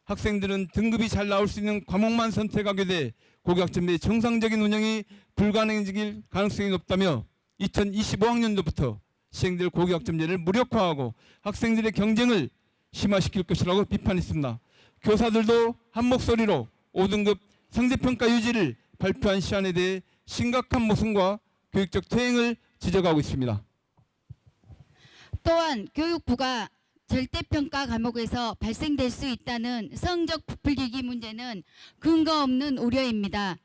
학생들은 등급이 잘 나올 수 있는 과목만 선택하게 돼 고교학점제의 정상적인 운영이 불가능해질 가능성이 높다며 2025학년도부터 시행될 고교학점제를 무력화하고 학생들의 경쟁을 심화시킬 것이라고 비판했습니다. 교사들도 한 목소리로 5등급 상대평가 유지를 발표한 시한에 대해 심각한 모순과 교육적 퇴행을 지적하고 있습니다. 또한 교육부가 절대평가 과목에서 발생될 수 있다는 성적 부풀리기 문제는 근거 없는 우려입니다.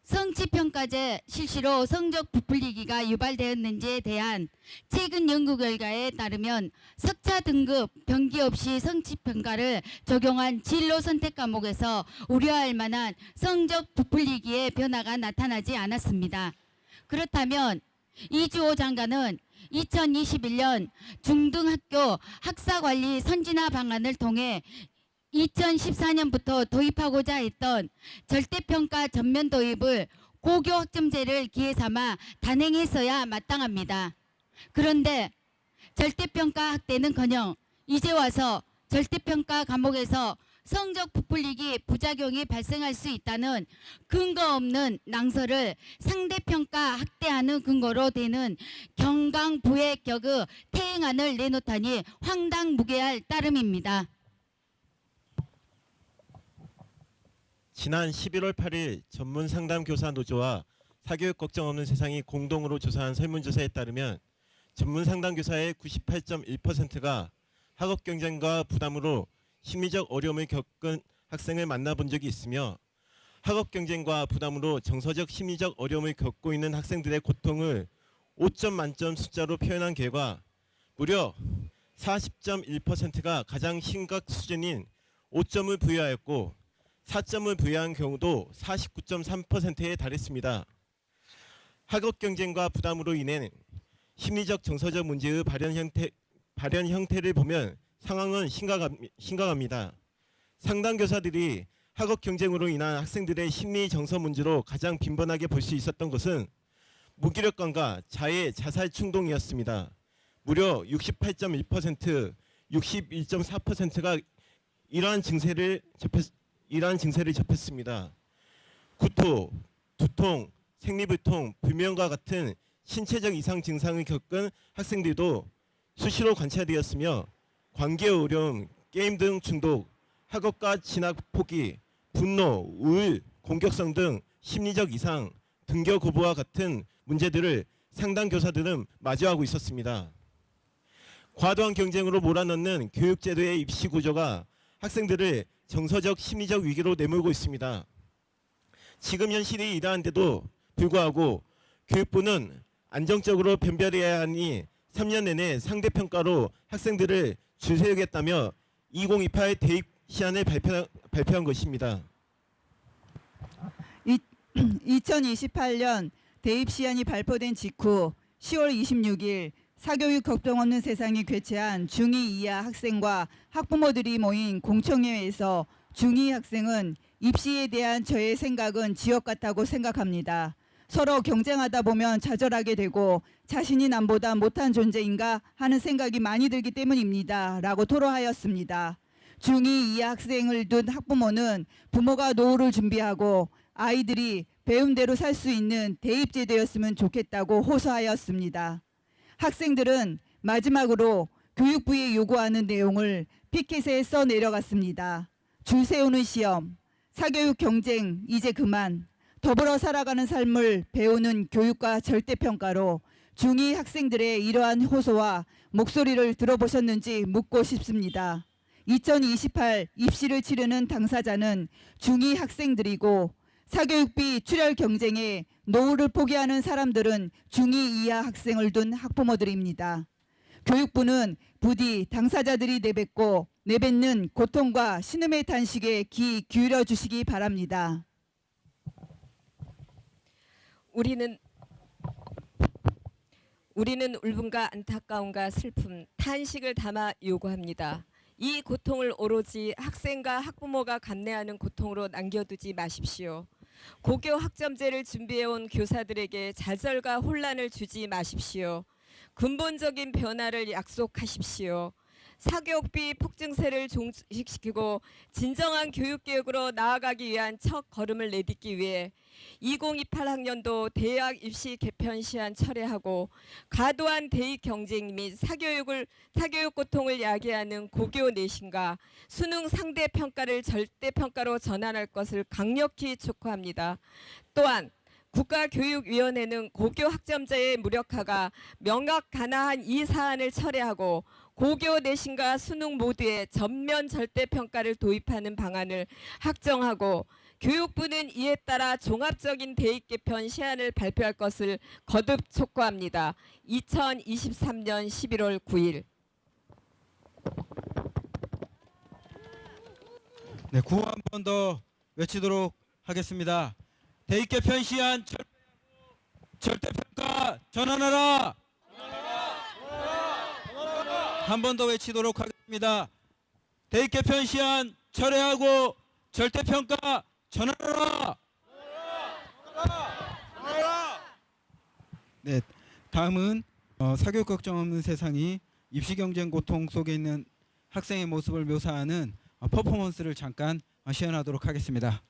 성취평가제 실시로 성적 부풀리기가 유발되었는지에 대한 최근 연구 결과에 따르면 석차 등급 병기 없이 성취평가를 적용한 진로 선택 과목에서 우려할 만한 성적 부풀리기의 변화가 나타나지 않았습니다. 그렇다면 이주호 장관은 2021년 중등학교 학사관리 선진화 방안을 통해 2014년부터 도입하고자 했던 절대평가 전면 도입을 고교 학점제를 기회 삼아 단행했어야 마땅합니다. 그런데 절대평가 학대는커녕 이제 와서 절대평가 과목에서 성적 부풀리기 부작용이 발생할 수 있다는 근거 없는 낭설을 상대평가 학대하는 근거로 되는 경강부획격의 태행안을 내놓다니 황당무계할 따름입니다. 지난 11월 8일 전문상담교사 노조와 사교육 걱정 없는 세상이 공동으로 조사한 설문조사에 따르면 전문상담교사의 98.1%가 학업 경쟁과 부담으로 심리적 어려움을 겪은 학생을 만나본 적이 있으며 학업 경쟁과 부담으로 정서적 심리적 어려움을 겪고 있는 학생들의 고통을 5점 만점 숫자로 표현한 결과 무려 40.1%가 가장 심각 수준인 5점을 부여하였고 4점을 부여한 경우도 49.3%에 달했습니다. 학업 경쟁과 부담으로 인해 심리적 정서적 문제의 발현 형태를 보면 상황은 심각합니다. 상담교사들이 학업 경쟁으로 인한 학생들의 심리 정서 문제로 가장 빈번하게 볼 수 있었던 것은 무기력감과 자살 충동이었습니다. 무려 68.1%, 61.4%가 이러한 증세를 접했습니다. 구토, 두통, 생리불통, 불면과 같은 신체적 이상 증상을 겪은 학생들도 수시로 관찰되었으며 관계 어려움, 게임 등 중독, 학업과 진학 포기, 분노, 우울, 공격성 등 심리적 이상, 등교 거부와 같은 문제들을 상담 교사들은 마주하고 있었습니다. 과도한 경쟁으로 몰아넣는 교육제도의 입시 구조가 학생들을 정서적 심리적 위기로 내몰고 있습니다. 지금 현실이 이러한데도 불구하고 교육부는 안정적으로 변별해야 하니 3년 내내 상대평가로 학생들을 줄 세우겠다며 2028 대입 시안을 발표한 것입니다. 2028년 대입 시안이 발표된 직후 10월 26일 사교육 걱정 없는 세상이 개최한 중2 이하 학생과 학부모들이 모인 공청회에서 중2 학생은 입시에 대한 저의 생각은 지옥 같다고 생각합니다. 서로 경쟁하다 보면 좌절하게 되고 자신이 남보다 못한 존재인가 하는 생각이 많이 들기 때문입니다. 라고 토로하였습니다. 중2 이하 학생을 둔 학부모는 부모가 노후를 준비하고 아이들이 배운 대로 살 수 있는 대입제도였으면 좋겠다고 호소하였습니다. 학생들은 마지막으로 교육부에 요구하는 내용을 피켓에 써 내려갔습니다. 줄 세우는 시험, 사교육 경쟁 이제 그만, 더불어 살아가는 삶을 배우는 교육과 절대평가로 중2 학생들의 이러한 호소와 목소리를 들어보셨는지 묻고 싶습니다. 2028 입시를 치르는 당사자는 중2 학생들이고 사교육비 출혈 경쟁에 노후를 포기하는 사람들은 중2 이하 학생을 둔 학부모들입니다. 교육부는 부디 당사자들이 내뱉는 고통과 신음의 탄식에 귀 기울여 주시기 바랍니다. 우리는 울분과 안타까움과 슬픔, 탄식을 담아 요구합니다. 이 고통을 오로지 학생과 학부모가 감내하는 고통으로 남겨두지 마십시오. 고교 학점제를 준비해온 교사들에게 좌절과 혼란을 주지 마십시오. 근본적인 변화를 약속하십시오. 사교육비 폭증세를 종식시키고 진정한 교육개혁으로 나아가기 위한 첫 걸음을 내딛기 위해 2028학년도 대학 입시 개편 시한 철회하고 과도한 대입 경쟁 및 사교육 고통을 야기하는 고교 내신과 수능 상대 평가를 절대평가로 전환할 것을 강력히 촉구합니다. 또한 국가교육위원회는 고교 학점제의 무력화가 명확가나한 이 사안을 철회하고 고교 내신과 수능 모두에 전면 절대평가를 도입하는 방안을 확정하고 교육부는 이에 따라 종합적인 대입 개편 시안을 발표할 것을 거듭 촉구합니다. 2023년 11월 9일. 네, 구호 한 번 더 외치도록 하겠습니다. 대입 개편 시안 절대평가 전환하라. 한 번 더 외치도록 하겠습니다. 대입 개편 시안 철회하고 절대평가 전환하라. 네, 다음은 사교육 걱정 없는 세상이 입시 경쟁 고통 속에 있는 학생의 모습을 묘사하는 퍼포먼스를 잠깐 시연하도록 하겠습니다.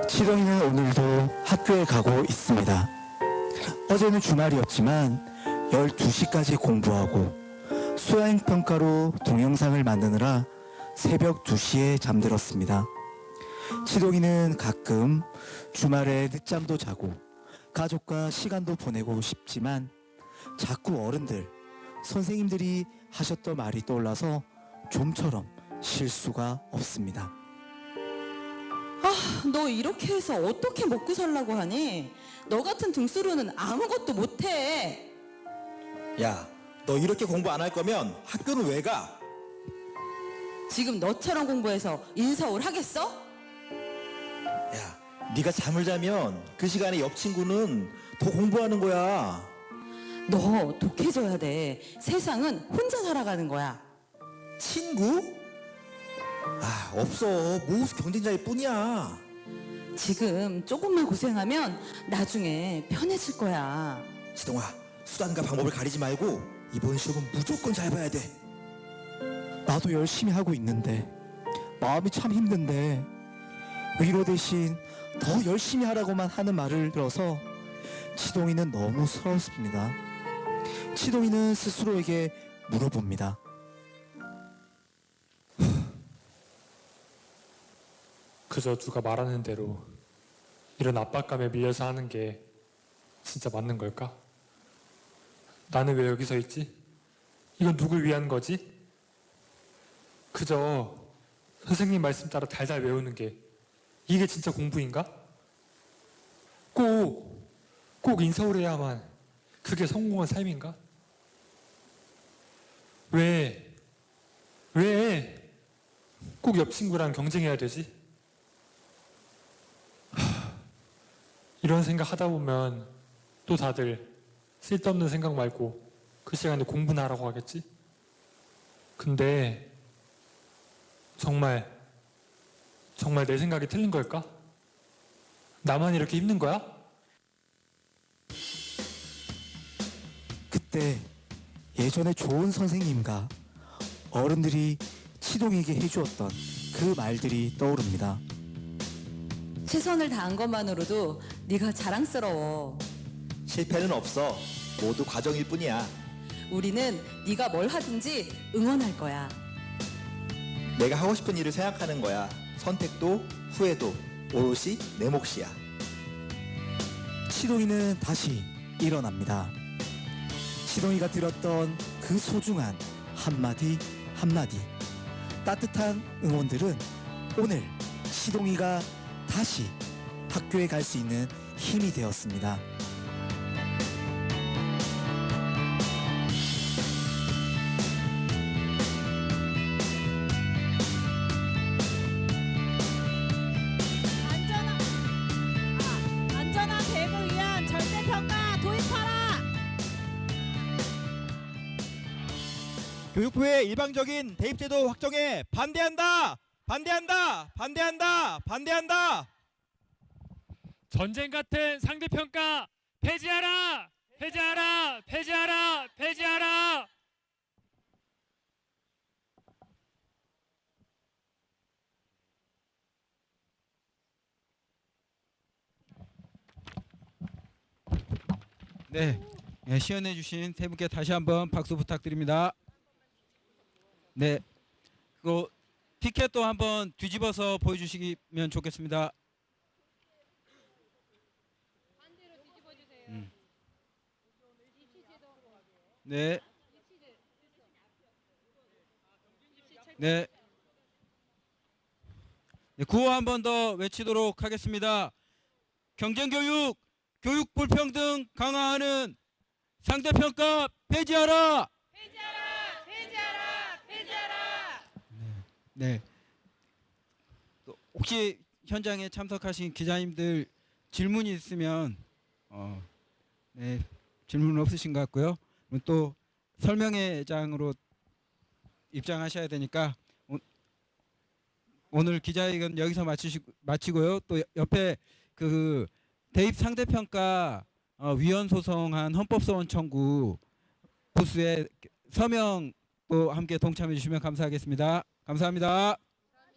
시동이는 오늘도 학교에 가고 있습니다. 어제는 주말이었지만 12시까지 공부하고 수행평가로 동영상을 만드느라 새벽 2시에 잠들었습니다. 시동이는 가끔 주말에 늦잠도 자고 가족과 시간도 보내고 싶지만 자꾸 어른들, 선생님들이 하셨던 말이 떠올라서 좀처럼 쉴 수가 없습니다. 너 이렇게 해서 어떻게 먹고 살라고 하니? 너 같은 등수로는 아무것도 못해. 야, 너 이렇게 공부 안 할 거면 학교는 왜 가? 지금 너처럼 공부해서 인서울 하겠어? 야, 네가 잠을 자면 그 시간에 옆 친구는 더 공부하는 거야. 너 독해져야 돼. 세상은 혼자 살아가는 거야. 친구? 아, 없어. 모두 경쟁자일 뿐이야. 지금 조금만 고생하면 나중에 편해질 거야. 시동아, 수단과 방법을 가리지 말고 이번 시험은 무조건 잘 봐야 돼. 나도 열심히 하고 있는데 마음이 참 힘든데 위로 대신 더 열심히 하라고만 하는 말을 들어서 치동이는 너무 서럽습니다. 치동이는 스스로에게 물어봅니다. 그저 누가 말하는 대로 이런 압박감에 밀려서 하는 게 진짜 맞는 걸까? 나는 왜 여기 서 있지? 이건 누굴 위한 거지? 그저 선생님 말씀 따라 달달 외우는 게 이게 진짜 공부인가? 꼭 인서울해야만 그게 성공한 삶인가? 왜 꼭 옆 친구랑 경쟁해야 되지? 이런 생각 하다 보면 또 다들 쓸데없는 생각 말고 그 시간에 공부나 하라고 하겠지? 근데 정말 내 생각이 틀린 걸까? 나만 이렇게 힘든 거야? 그때 예전에 좋은 선생님과 어른들이 치동에게 해주었던 그 말들이 떠오릅니다. 최선을 다한 것만으로도 네가 자랑스러워. 실패는 없어. 모두 과정일 뿐이야. 우리는 네가 뭘 하든지 응원할 거야. 내가 하고 싶은 일을 생각하는 거야. 선택도 후회도 오롯이 내 몫이야. 치동이는 다시 일어납니다. 치동이가 들었던 그 소중한 한마디 한마디 따뜻한 응원들은 오늘 치동이가 다시 학교에 갈 수 있는 힘이 되었습니다. 안전한 대학을 위한 절대평가 도입하라. 교육부의 일방적인 대입제도 확정에 반대한다. 반대한다. 반대한다. 반대한다. 전쟁 같은 상대평가 폐지하라! 폐지하라! 폐지하라! 폐지하라! 네, 시연해 주신 세 분께 다시 한번 박수 부탁드립니다. 네, 그 티켓도 한번 뒤집어서 보여주시면 좋겠습니다. 네. 네. 네, 구호 한 번 더 외치도록 하겠습니다. 경쟁교육, 교육 불평등 강화하는 상대평가 폐지하라. 폐지하라! 폐지하라! 폐지하라! 네. 또 혹시 현장에 참석하신 기자님들 질문이 있으면 네, 질문 없으신 것 같고요. 그럼 또 설명회장으로 입장하셔야 되니까 오늘 기자회견 여기서 마치고요. 또 옆에 그 대입 상대평가 위헌 소송한 헌법소원 청구 부스에 서명도 함께 동참해 주시면 감사하겠습니다. 감사합니다.